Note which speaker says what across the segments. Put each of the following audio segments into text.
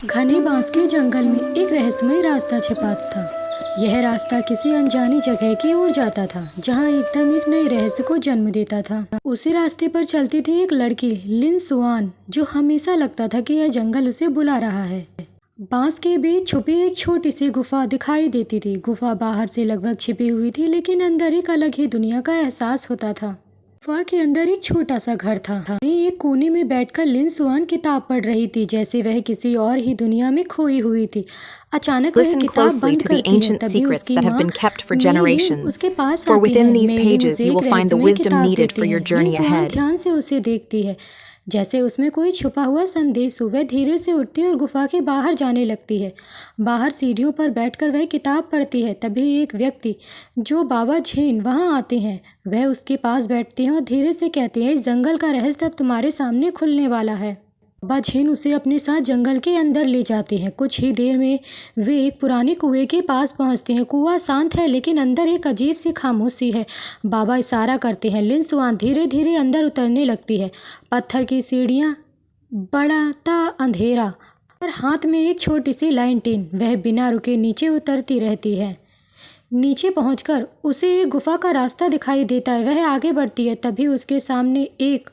Speaker 1: घने बांस के जंगल में एक रहस्यमय रास्ता छिपा था। यह रास्ता किसी अनजानी जगह की ओर जाता था, जहां एकदम एक नए रहस्य को जन्म देता था। उसी रास्ते पर चलती थी एक लड़की, लिन सुआन, जो हमेशा लगता था कि यह जंगल उसे बुला रहा है। बांस के बीच छुपी एक छोटी सी गुफा दिखाई देती थी। गुफा बाहर से लगभग छिपी हुई थी, लेकिन अंदर एक अलग ही दुनिया का एहसास होता था। गुफा के अंदर एक छोटा सा घर था। एक कोने में बैठकर लिन सुआन किताब पढ़ रही थी, जैसे वह किसी और ही दुनिया में खोई हुई थी। अचानक वह
Speaker 2: Listen
Speaker 1: किताब
Speaker 2: closely
Speaker 1: बंद
Speaker 2: to the
Speaker 1: करती है।
Speaker 2: ancient
Speaker 1: तभी
Speaker 2: secrets
Speaker 1: उसकी
Speaker 2: that have
Speaker 1: माँ
Speaker 2: been kept for
Speaker 1: मेलिन
Speaker 2: generations.
Speaker 1: उसके पास
Speaker 2: For
Speaker 1: आती है।
Speaker 2: within these
Speaker 1: मेलिन
Speaker 2: pages
Speaker 1: उसे
Speaker 2: you
Speaker 1: एक
Speaker 2: will find the
Speaker 1: रहस्यमय
Speaker 2: wisdom
Speaker 1: किताब
Speaker 2: needed
Speaker 1: देते
Speaker 2: for your
Speaker 1: हैं। लिन
Speaker 2: journey
Speaker 1: सुआन
Speaker 2: ahead.
Speaker 1: ध्यान से उसे देखती है, जैसे उसमें कोई छुपा हुआ संदेश हो। वह धीरे से उठती है और गुफा के बाहर जाने लगती है। बाहर सीढ़ियों पर बैठकर वह किताब पढ़ती है। तभी एक व्यक्ति, जो बाबा झेन, वहां आते हैं। वह उसके पास बैठते हैं और धीरे से कहते हैं, इस जंगल का रहस्य अब तुम्हारे सामने खुलने वाला है। बाबा झेन उसे अपने साथ जंगल के अंदर ले जाते हैं। कुछ ही देर में वे एक पुराने कुएं के पास पहुंचते हैं। कुआं शांत है, लेकिन अंदर एक अजीब सी खामोशी है। बाबा इशारा करते हैं। लिन सुआन धीरे धीरे अंदर उतरने लगती है। पत्थर की सीढ़ियां, बढ़ता अंधेरा और हाथ में एक छोटी सी लालटेन। वह बिना रुके नीचे उतरती रहती है। नीचे पहुंचकर उसे एक गुफा का रास्ता दिखाई देता है। वह आगे बढ़ती है। तभी उसके सामने एक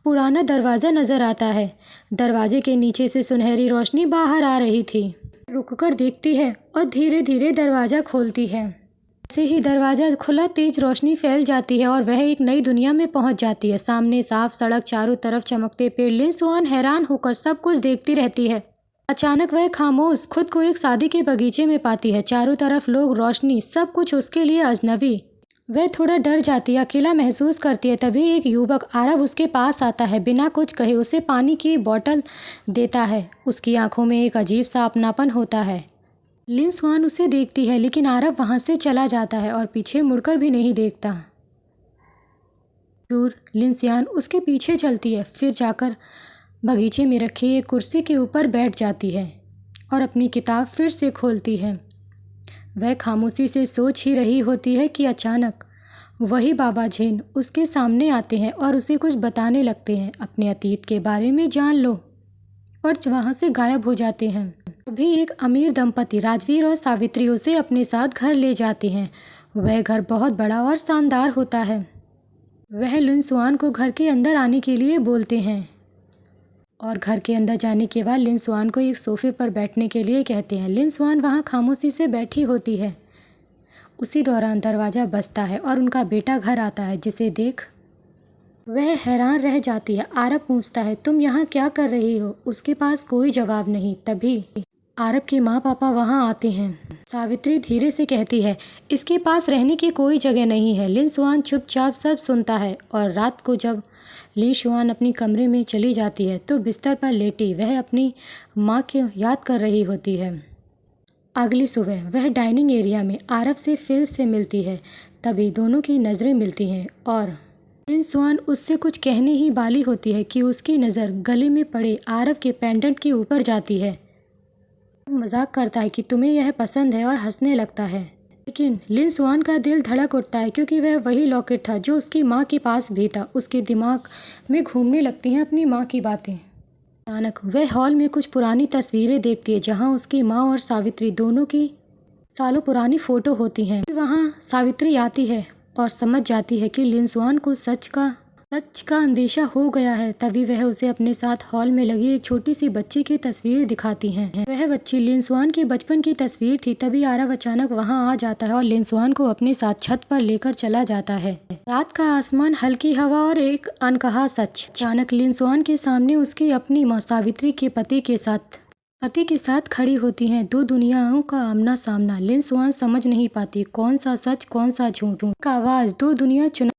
Speaker 1: पुराना दरवाज़ा नज़र आता है। दरवाजे के नीचे से सुनहरी रोशनी बाहर आ रही थी। रुककर देखती है और धीरे धीरे दरवाज़ा खोलती है। जैसे ही दरवाज़ा खुला, तेज रोशनी फैल जाती है और वह एक नई दुनिया में पहुंच जाती है। सामने साफ सड़क, चारों तरफ चमकते पेड़। लिन सुआन हैरान होकर सब कुछ देखती रहती है। अचानक वह खामोश खुद को एक शादी के बगीचे में पाती है। चारों तरफ लोग, रोशनी, सब कुछ उसके लिए अजनबी। वह थोड़ा डर जाती है, अकेला महसूस करती है। तभी एक युवक आरव उसके पास आता है। बिना कुछ कहे उसे पानी की बोतल देता है। उसकी आंखों में एक अजीब सा अपनापन होता है। लिन सुआन उसे देखती है, लेकिन आरव वहां से चला जाता है और पीछे मुड़कर भी नहीं देखता। दूर लिन सुआन उसके पीछे चलती है, फिर जाकर बगीचे में रखी एक कुर्सी के ऊपर बैठ जाती है और अपनी किताब फिर से खोलती है। वह खामोशी से सोच ही रही होती है कि अचानक वही बाबा झेन उसके सामने आते हैं और उसे कुछ बताने लगते हैं। अपने अतीत के बारे में जान लो, और वहाँ से गायब हो जाते हैं। तभी एक अमीर दंपति, राजवीर और सावित्री, उसे अपने साथ घर ले जाते हैं। वह घर बहुत बड़ा और शानदार होता है। वह लिन सुआन को घर के अंदर आने के लिए बोलते हैं और घर के अंदर जाने के बाद लिन सुआन को एक सोफे पर बैठने के लिए कहते हैं। लिन सुआन वहाँ खामोशी से बैठी होती है। उसी दौरान दरवाज़ा बजता है और उनका बेटा घर आता है, जिसे देख वह हैरान रह जाती है। आरव पूछता है, तुम यहाँ क्या कर रही हो? उसके पास कोई जवाब नहीं। तभी आरव के माँ पापा वहाँ आते हैं। सावित्री धीरे से कहती है, इसके पास रहने की कोई जगह नहीं है। लिन सुआन चुपचाप सब सुनता है और रात को जब लिन सुआन अपनी कमरे में चली जाती है तो बिस्तर पर लेटी वह अपनी माँ को याद कर रही होती है। अगली सुबह वह डाइनिंग एरिया में आरव से फिर से मिलती है। तभी दोनों की नज़रें मिलती हैं और लिन सुआन उससे कुछ कहने ही वाली होती है कि उसकी नज़र गले में पड़े आरव के पेंडेंट के ऊपर जाती है। मजाक करता है कि तुम्हें यह पसंद है और हंसने लगता है, लेकिन लिन सुआन का दिल धड़क उठता है, क्योंकि वह वही लॉकेट था जो उसकी माँ के पास भी था। उसके दिमाग में घूमने लगती हैं अपनी माँ की बातें। अचानक वह हॉल में कुछ पुरानी तस्वीरें देखती है, जहाँ उसकी माँ और सावित्री दोनों की सालों पुरानी फ़ोटो होती हैं। वहाँ सावित्री आती है और समझ जाती है कि लिन सुआन को सच का अंदेशा हो गया है। तभी वह उसे अपने साथ हॉल में लगी एक छोटी सी बच्ची की तस्वीर दिखाती हैं। वह बच्ची लिन सुआन के बचपन की तस्वीर थी। तभी आरव अचानक वहां आ जाता है और लिन सुआन को अपने साथ छत पर लेकर चला जाता है। रात का आसमान, हल्की हवा और एक अनकहा सच। अचानक लिन सुआन के सामने उसकी अपनी माँ सावित्री के पति के साथ खड़ी होती हैं। दो दुनियाओं का आमना सामना। लिन सुआन समझ नहीं पाती कौन सा सच, कौन सा झूठ। का आवाज दो दुनिया